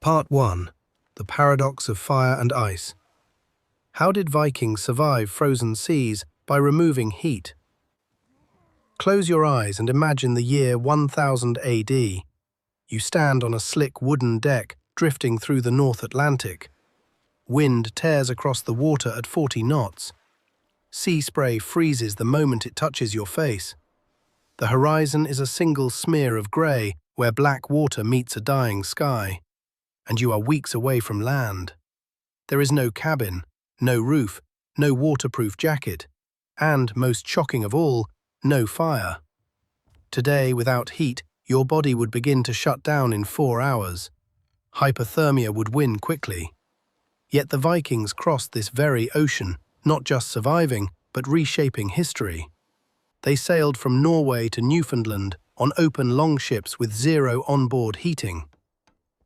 Part 1. The Paradox of Fire and Ice. How did Vikings survive frozen seas by removing heat? Close your eyes and imagine the year 1000 AD. You stand on a slick wooden deck drifting through the North Atlantic. Wind tears across the water at 40 knots. Sea spray freezes the moment it touches your face. The horizon is a single smear of grey where black water meets a dying sky. And you are weeks away from land. There is no cabin, no roof, no waterproof jacket, and, most shocking of all, no fire. Today, without heat, your body would begin to shut down in 4 hours. Hypothermia would win quickly. Yet the Vikings crossed this very ocean, not just surviving, but reshaping history. They sailed from Norway to Newfoundland on open longships with zero onboard heating.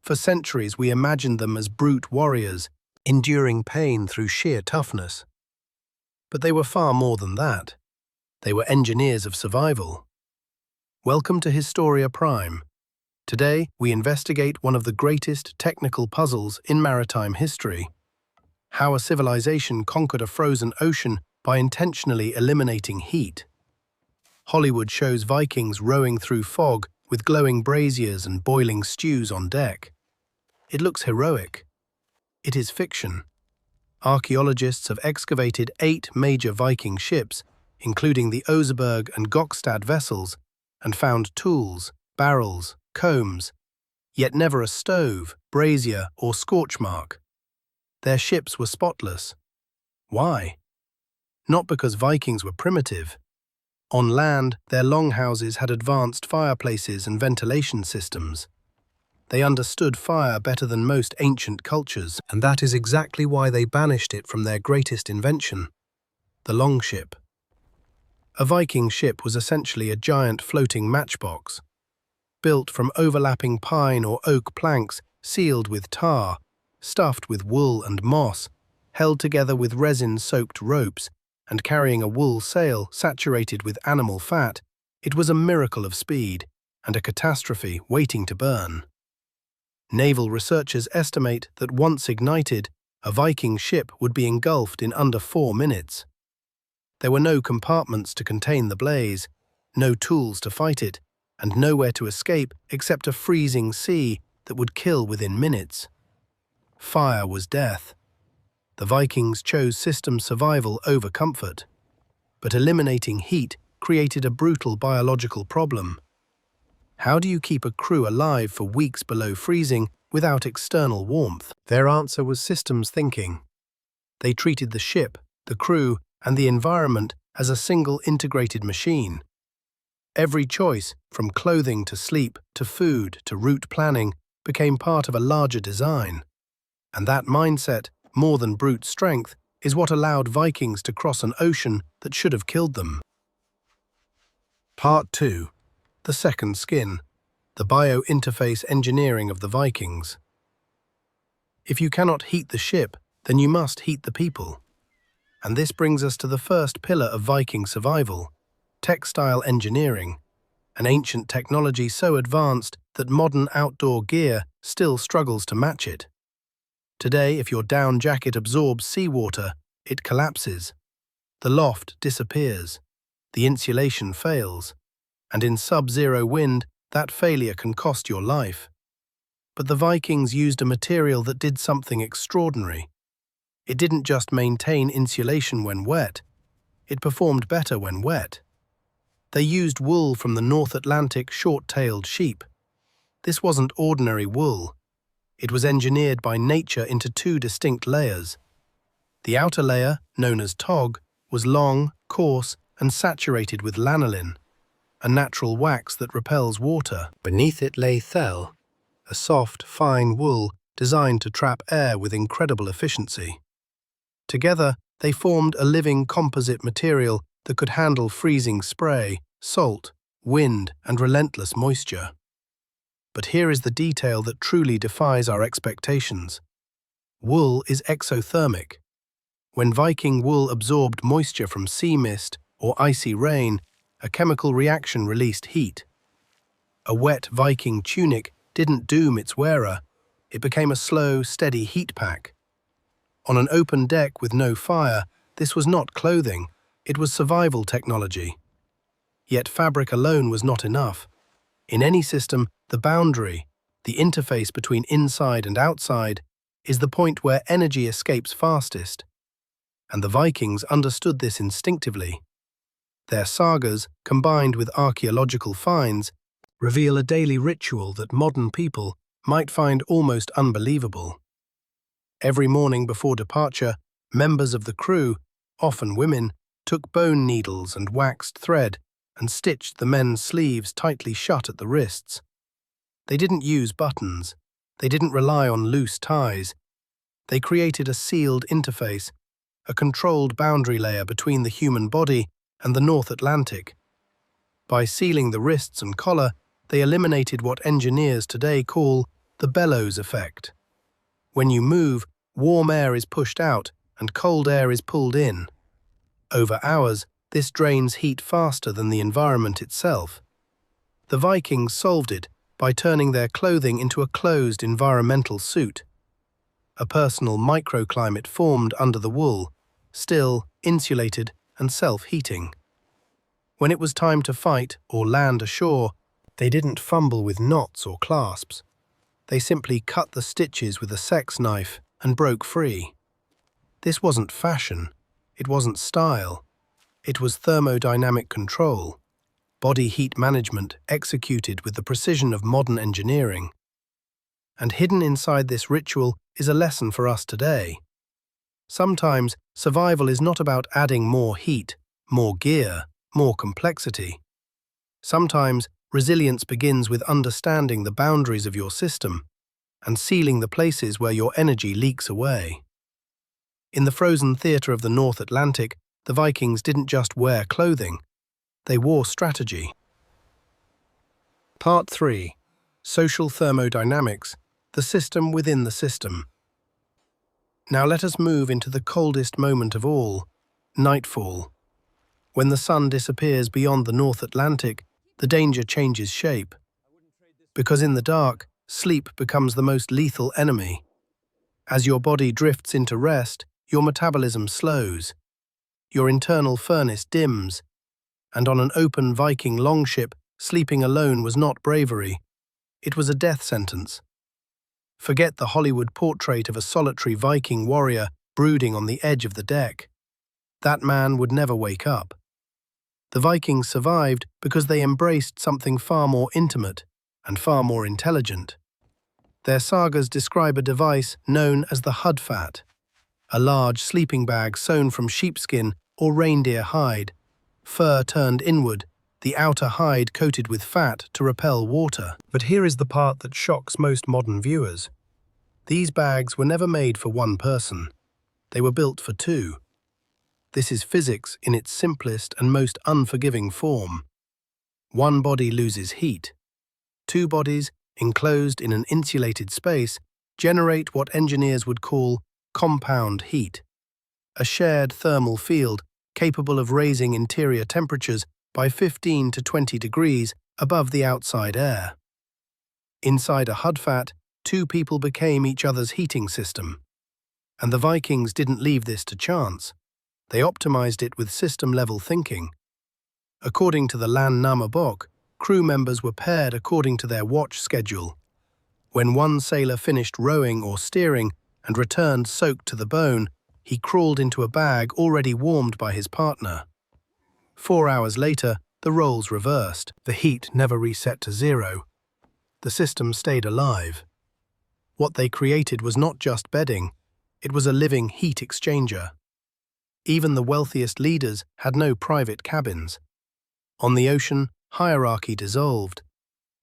For centuries, we imagined them as brute warriors, enduring pain through sheer toughness. But they were far more than that. They were engineers of survival. Welcome to Historia Prime. Today, we investigate one of the greatest technical puzzles in maritime history. How a civilization conquered a frozen ocean by intentionally eliminating heat. Hollywood shows Vikings rowing through fog with glowing braziers and boiling stews on deck. It looks heroic. It is fiction. Archaeologists have excavated 8 major Viking ships, including the Oseberg and Gokstad vessels, and found tools, barrels, combs, yet never a stove, brazier, or scorch mark. Their ships were spotless. Why? Not because Vikings were primitive. On land, their longhouses had advanced fireplaces and ventilation systems. They understood fire better than most ancient cultures, and that is exactly why they banished it from their greatest invention, the longship. A Viking ship was essentially a giant floating matchbox, built from overlapping pine or oak planks sealed with tar, stuffed with wool and moss, held together with resin-soaked ropes, and carrying a wool sail saturated with animal fat. It was a miracle of speed and a catastrophe waiting to burn. Naval researchers estimate that once ignited, a Viking ship would be engulfed in under 4 minutes. There were no compartments to contain the blaze, no tools to fight it, and nowhere to escape except a freezing sea that would kill within minutes. Fire was death. The Vikings chose system survival over comfort. But eliminating heat created a brutal biological problem. How do you keep a crew alive for weeks below freezing without external warmth? Their answer was systems thinking. They treated the ship, the crew, and the environment as a single integrated machine. Every choice, from clothing to sleep to food to route planning, became part of a larger design. And that mindset, more than brute strength, is what allowed Vikings to cross an ocean that should have killed them. Part 2. The second skin, the bio-interface engineering of the Vikings. If you cannot heat the ship, then you must heat the people. And this brings us to the first pillar of Viking survival, textile engineering, an ancient technology so advanced that modern outdoor gear still struggles to match it. Today, if your down jacket absorbs seawater, it collapses. The loft disappears. The insulation fails. And in sub-zero wind, that failure can cost your life. But the Vikings used a material that did something extraordinary. It didn't just maintain insulation when wet, it performed better when wet. They used wool from the North Atlantic short-tailed sheep. This wasn't ordinary wool. It was engineered by nature into 2 distinct layers. The outer layer, known as tog, was long, coarse, and saturated with lanolin, a natural wax that repels water. Beneath it lay thel, a soft, fine wool designed to trap air with incredible efficiency. Together, they formed a living composite material that could handle freezing spray, salt, wind, and relentless moisture. But here is the detail that truly defies our expectations. Wool is exothermic. When Viking wool absorbed moisture from sea mist or icy rain, a chemical reaction released heat. A wet Viking tunic didn't doom its wearer, It became a slow, steady heat pack. On an open deck with no fire, this was not clothing, it was survival technology. Yet fabric alone was not enough. In any system, the boundary, the interface between inside and outside, is the point where energy escapes fastest. And the Vikings understood this instinctively. Their sagas, combined with archaeological finds, reveal a daily ritual that modern people might find almost unbelievable. Every morning before departure, members of the crew, often women, took bone needles and waxed thread and stitched the men's sleeves tightly shut at the wrists. They didn't use buttons. They didn't rely on loose ties. They created a sealed interface, a controlled boundary layer between the human body and the North Atlantic. By sealing the wrists and collar, they eliminated what engineers today call the bellows effect. When you move, warm air is pushed out and cold air is pulled in. Over hours, this drains heat faster than the environment itself. The Vikings solved it by turning their clothing into a closed environmental suit. A personal microclimate formed under the wool, still, insulated, and self-heating. When it was time to fight or land ashore, they didn't fumble with knots or clasps. They simply cut the stitches with a sex knife and broke free. This wasn't fashion. It wasn't style. It was thermodynamic control, body heat management executed with the precision of modern engineering. And hidden inside this ritual is a lesson for us today. Sometimes survival is not about adding more heat, more gear, more complexity. Sometimes resilience begins with understanding the boundaries of your system and sealing the places where your energy leaks away. In the frozen theatre of the North Atlantic, the Vikings didn't just wear clothing, they wore strategy. Part 3. Social Thermodynamics, the system within the system. Now let us move into the coldest moment of all, nightfall. When the sun disappears beyond the North Atlantic, the danger changes shape. Because in the dark, sleep becomes the most lethal enemy. As your body drifts into rest, your metabolism slows. Your internal furnace dims. And on an open Viking longship, sleeping alone was not bravery. It was a death sentence. Forget the Hollywood portrait of a solitary Viking warrior brooding on the edge of the deck. That man would never wake up. The Vikings survived because they embraced something far more intimate and far more intelligent. Their sagas describe a device known as the hudfat, a large sleeping bag sewn from sheepskin or reindeer hide, fur turned inward, the outer hide coated with fat to repel water. But here is the part that shocks most modern viewers. These bags were never made for one person. They were built for two. This is physics in its simplest and most unforgiving form. One body loses heat. Two bodies, enclosed in an insulated space, generate what engineers would call compound heat, a shared thermal field capable of raising interior temperatures by 15 to 20 degrees above the outside air. Inside a hudfat, two people became each other's heating system. And the Vikings didn't leave this to chance. They optimized it with system-level thinking. According to the Landnama book, crew members were paired according to their watch schedule. When one sailor finished rowing or steering and returned soaked to the bone, he crawled into a bag already warmed by his partner. 4 hours later, the roles reversed. The heat never reset to zero. The system stayed alive. What they created was not just bedding, it was a living heat exchanger. Even the wealthiest leaders had no private cabins. On the ocean, hierarchy dissolved.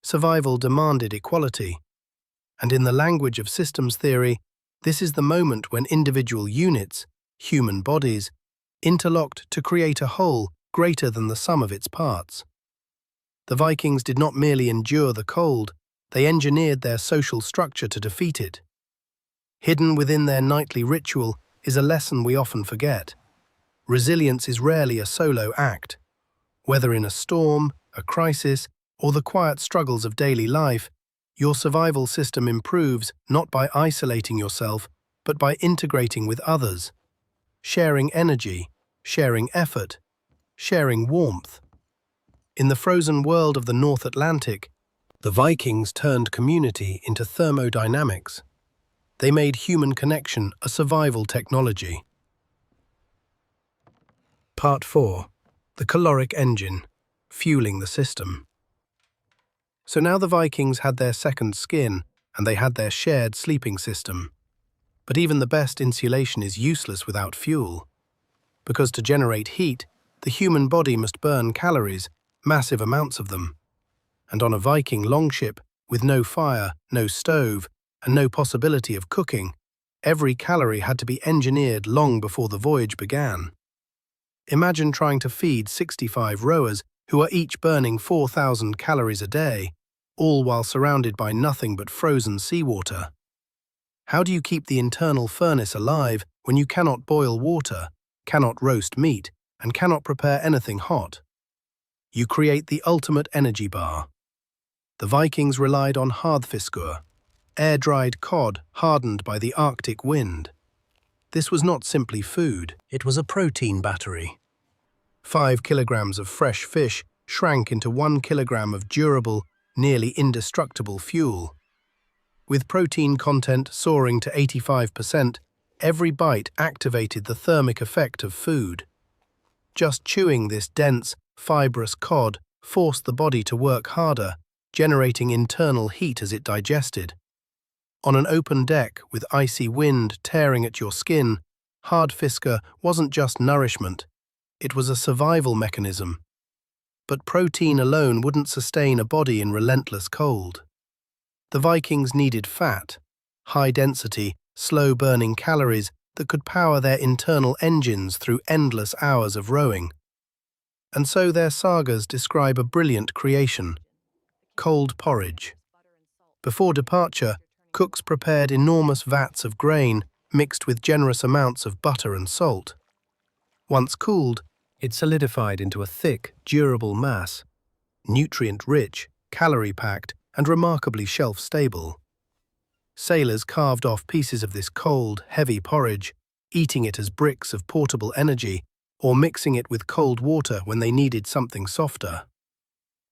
Survival demanded equality. And in the language of systems theory, this is the moment when individual units, human bodies, interlocked to create a whole greater than the sum of its parts. The Vikings did not merely endure the cold, they engineered their social structure to defeat it. Hidden within their nightly ritual is a lesson we often forget. Resilience is rarely a solo act. Whether in a storm, a crisis, or the quiet struggles of daily life, Your survival system improves not by isolating yourself, but by integrating with others, sharing energy, sharing effort, sharing warmth. In the frozen world of the North Atlantic, the Vikings turned community into thermodynamics. They made human connection a survival technology. Part 4. The caloric engine, fueling the system. So now the Vikings had their second skin, and they had their shared sleeping system. But even the best insulation is useless without fuel. Because to generate heat, the human body must burn calories, massive amounts of them. And on a Viking longship, with no fire, no stove, and no possibility of cooking, every calorie had to be engineered long before the voyage began. Imagine trying to feed 65 rowers who are each burning 4,000 calories a day, all while surrounded by nothing but frozen seawater. How do you keep the internal furnace alive when you cannot boil water, cannot roast meat, and cannot prepare anything hot? You create the ultimate energy bar. The Vikings relied on hypothermia, air-dried cod hardened by the Arctic wind. This was not simply food, it was a protein battery. 5 kilograms of fresh fish shrank into 1 kilogram of durable, nearly indestructible fuel. With protein content soaring to 85%, every bite activated the thermic effect of food. Just chewing this dense, fibrous cod forced the body to work harder, generating internal heat as it digested. On an open deck with icy wind tearing at your skin, hypothermia wasn't just nourishment, it was a survival mechanism. But protein alone wouldn't sustain a body in relentless cold. The Vikings needed fat, high-density, slow-burning calories that could power their internal engines through endless hours of rowing. And so their sagas describe a brilliant creation: cold porridge. Before departure, cooks prepared enormous vats of grain mixed with generous amounts of butter and salt. Once cooled, it solidified into a thick, durable mass, nutrient-rich, calorie-packed, and remarkably shelf-stable. Sailors carved off pieces of this cold, heavy porridge, eating it as bricks of portable energy, or mixing it with cold water when they needed something softer.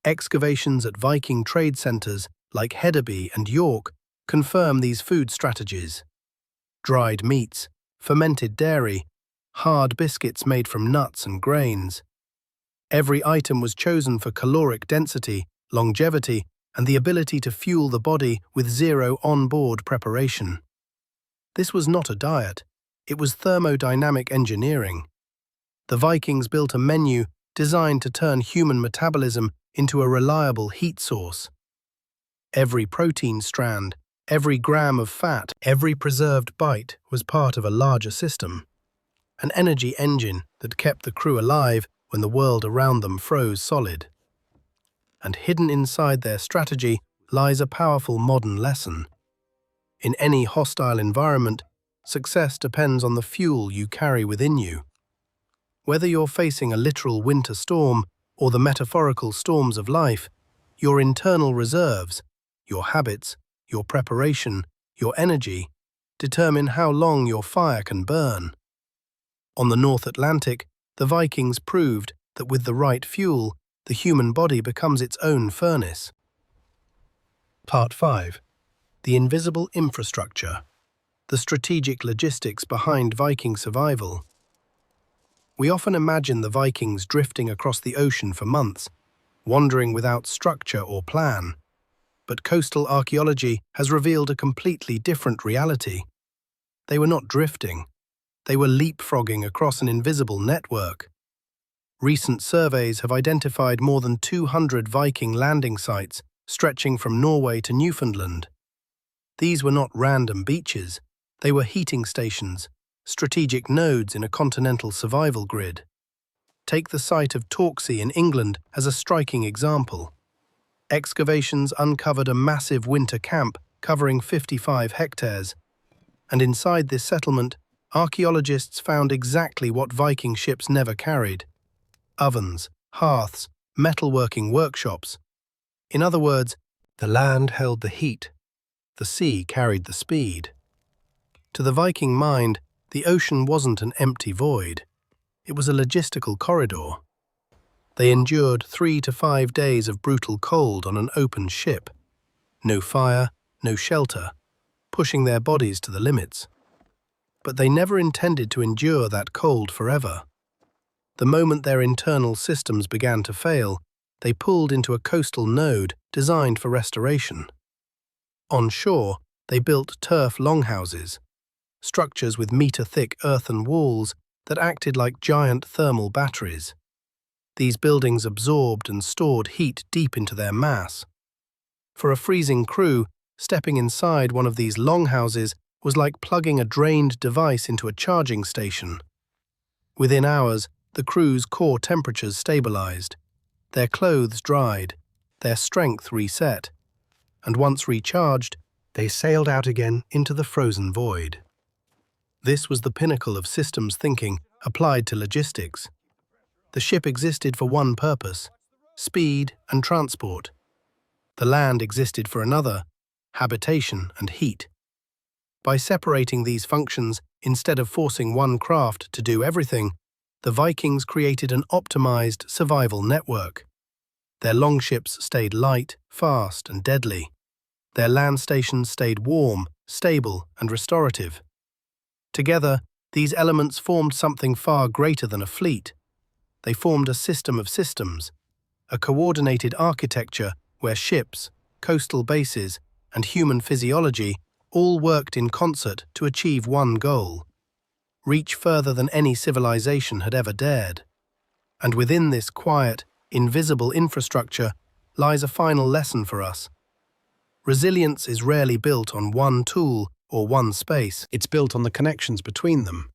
Excavations at Viking trade centers like Hedeby and York confirm these food strategies. Dried meats, fermented dairy, hard biscuits made from nuts and grains. Every item was chosen for caloric density, longevity, and the ability to fuel the body with zero on-board preparation. This was not a diet, it was thermodynamic engineering. The Vikings built a menu designed to turn human metabolism into a reliable heat source. Every protein strand, every gram of fat, every preserved bite was part of a larger system. An energy engine that kept the crew alive when the world around them froze solid. And hidden inside their strategy lies a powerful modern lesson. In any hostile environment, success depends on the fuel you carry within you. Whether you're facing a literal winter storm or the metaphorical storms of life, your internal reserves, your habits, your preparation, your energy, determine how long your fire can burn. On the North Atlantic, the Vikings proved that with the right fuel, the human body becomes its own furnace. Part 5. The invisible infrastructure. The strategic logistics behind Viking survival. We often imagine the Vikings drifting across the ocean for months, wandering without structure or plan. But coastal archaeology has revealed a completely different reality. They were not drifting. They were leapfrogging across an invisible network. Recent surveys have identified more than 200 Viking landing sites stretching from Norway to Newfoundland. These were not random beaches, they were heating stations, strategic nodes in a continental survival grid. Take the site of Torksey in England as a striking example. Excavations uncovered a massive winter camp covering 55 hectares, and inside this settlement, archaeologists found exactly what Viking ships never carried: ovens, hearths, metalworking workshops. In other words, The land held the heat, the sea carried the speed. To the Viking mind, the ocean wasn't an empty void. It was a logistical corridor. They endured 3 to 5 days of brutal cold on an open ship. No fire, no shelter, pushing their bodies to the limits. But they never intended to endure that cold forever. The moment their internal systems began to fail, they pulled into a coastal node designed for restoration. On shore, they built turf longhouses, structures with meter-thick earthen walls that acted like giant thermal batteries. These buildings absorbed and stored heat deep into their mass. For a freezing crew, stepping inside one of these longhouses was like plugging a drained device into a charging station. Within hours, the crew's core temperatures stabilized, their clothes dried, their strength reset, and once recharged, they sailed out again into the frozen void. This was the pinnacle of systems thinking applied to logistics. The ship existed for one purpose: speed and transport. The land existed for another: habitation and heat. By separating these functions instead of forcing one craft to do everything, the Vikings created an optimized survival network. Their longships stayed light, fast, and deadly. Their land stations stayed warm, stable, and restorative. Together, these elements formed something far greater than a fleet. They formed a system of systems, a coordinated architecture where ships, coastal bases, and human physiology all worked in concert to achieve one goal: reach further than any civilization had ever dared. And within this quiet, invisible infrastructure lies a final lesson for us. Resilience is rarely built on one tool or one space. It's built on the connections between them.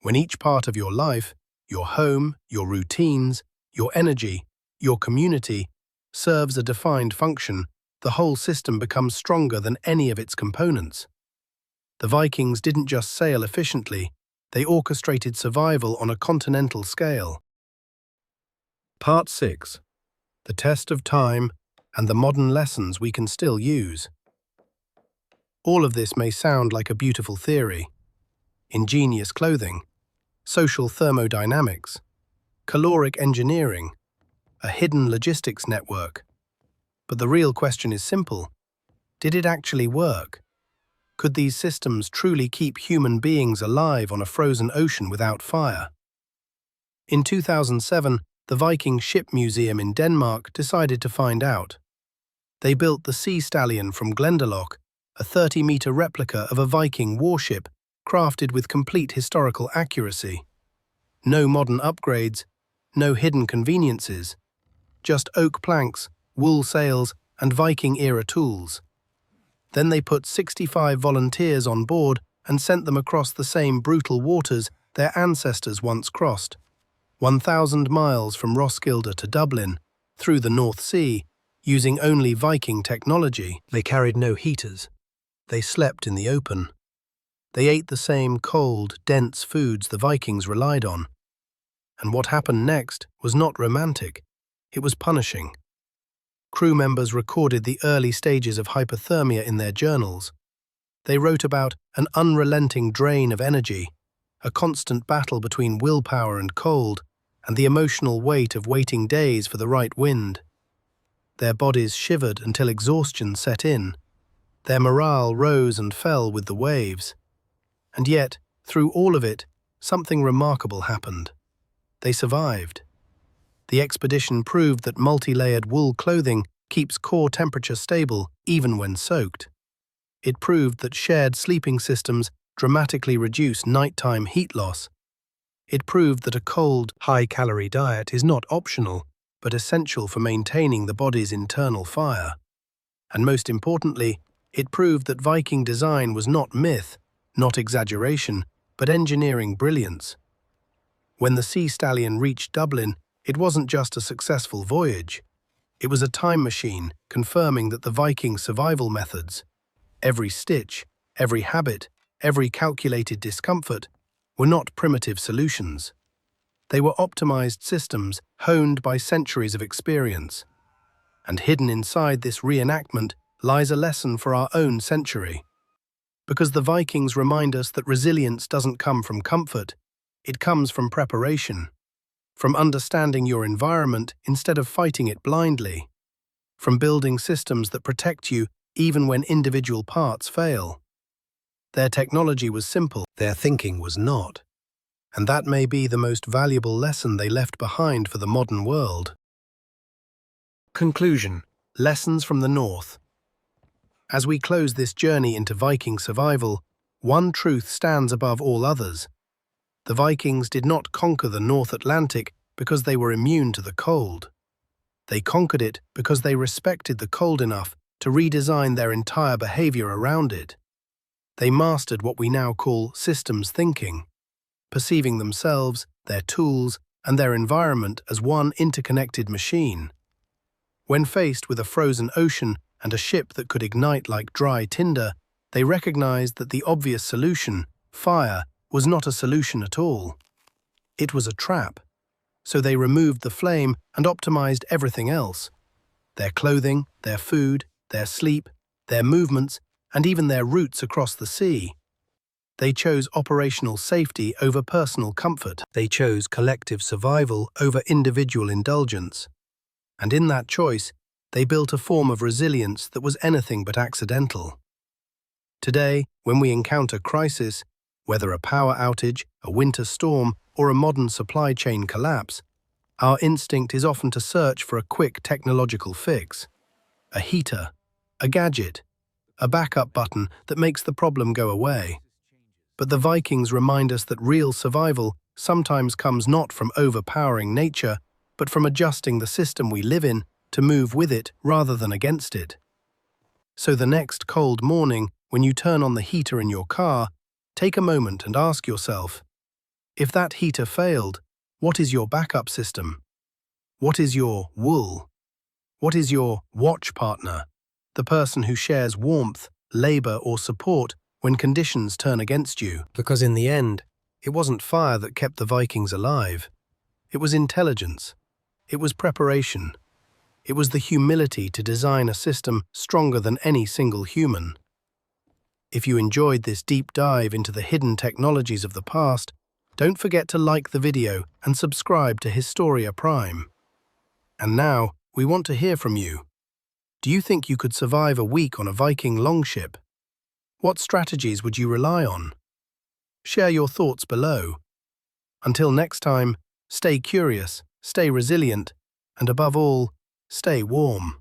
When each part of your life, your home, your routines, your energy, your community, serves a defined function, the whole system becomes stronger than any of its components. The Vikings didn't just sail efficiently, they orchestrated survival on a continental scale. Part 6. The Test of Time and the Modern Lessons We Can Still Use. All of this may sound like a beautiful theory: ingenious clothing, social thermodynamics, caloric engineering, a hidden logistics network. But the real question is simple: did it actually work? Could these systems truly keep human beings alive on a frozen ocean without fire? In 2007, the Viking Ship Museum in Denmark decided to find out. They built the Sea Stallion from Glendalough, a 30-meter replica of a Viking warship crafted with complete historical accuracy. No modern upgrades, no hidden conveniences, just oak planks, wool sails, and Viking-era tools. Then they put 65 volunteers on board and sent them across the same brutal waters their ancestors once crossed. 1,000 miles from Roskilde to Dublin, through the North Sea, using only Viking technology. They carried no heaters. They slept in the open. They ate the same cold, dense foods the Vikings relied on. And what happened next was not romantic. It was punishing. Crew members recorded the early stages of hypothermia in their journals. They wrote about an unrelenting drain of energy, a constant battle between willpower and cold, and the emotional weight of waiting days for the right wind. Their bodies shivered until exhaustion set in. Their morale rose and fell with the waves. And yet, through all of it, something remarkable happened. They survived. The expedition proved that multi-layered wool clothing keeps core temperature stable even when soaked. It proved that shared sleeping systems dramatically reduce nighttime heat loss. It proved that a cold, high-calorie diet is not optional, but essential for maintaining the body's internal fire. And most importantly, it proved that Viking design was not myth, not exaggeration, but engineering brilliance. When the Sea Stallion reached Dublin, it wasn't just a successful voyage. It was a time machine confirming that the Viking survival methods, every stitch, every habit, every calculated discomfort, were not primitive solutions. They were optimized systems honed by centuries of experience. And hidden inside this reenactment lies a lesson for our own century. Because the Vikings remind us that resilience doesn't come from comfort, it comes from preparation, from understanding your environment instead of fighting it blindly, from building systems that protect you even when individual parts fail. Their technology was simple, their thinking was not. And that may be the most valuable lesson they left behind for the modern world. Conclusion: Lessons from the North. As we close this journey into Viking survival, one truth stands above all others. The Vikings did not conquer the North Atlantic because they were immune to the cold. They conquered it because they respected the cold enough to redesign their entire behavior around it. They mastered what we now call systems thinking, perceiving themselves, their tools, and their environment as one interconnected machine. When faced with a frozen ocean and a ship that could ignite like dry tinder, they recognized that the obvious solution, fire, was not a solution at all. It was a trap. So they removed the flame and optimized everything else: their clothing, their food, their sleep, their movements, and even their routes across the sea. They chose operational safety over personal comfort. They chose collective survival over individual indulgence. And in that choice, they built a form of resilience that was anything but accidental. Today, when we encounter crisis, whether a power outage, a winter storm, or a modern supply chain collapse, our instinct is often to search for a quick technological fix. A heater, a gadget, a backup button that makes the problem go away. But the Vikings remind us that real survival sometimes comes not from overpowering nature, but from adjusting the system we live in to move with it rather than against it. So the next cold morning, when you turn on the heater in your car, take a moment and ask yourself, if that heater failed, what is your backup system? What is your wool? What is your watch partner, the person who shares warmth, labor, or support when conditions turn against you? Because in the end, it wasn't fire that kept the Vikings alive. It was intelligence. It was preparation. It was the humility to design a system stronger than any single human. If you enjoyed this deep dive into the hidden technologies of the past, don't forget to like the video and subscribe to Historia Prime. And now, we want to hear from you. Do you think you could survive a week on a Viking longship? What strategies would you rely on? Share your thoughts below. Until next time, stay curious, stay resilient, and above all, stay warm.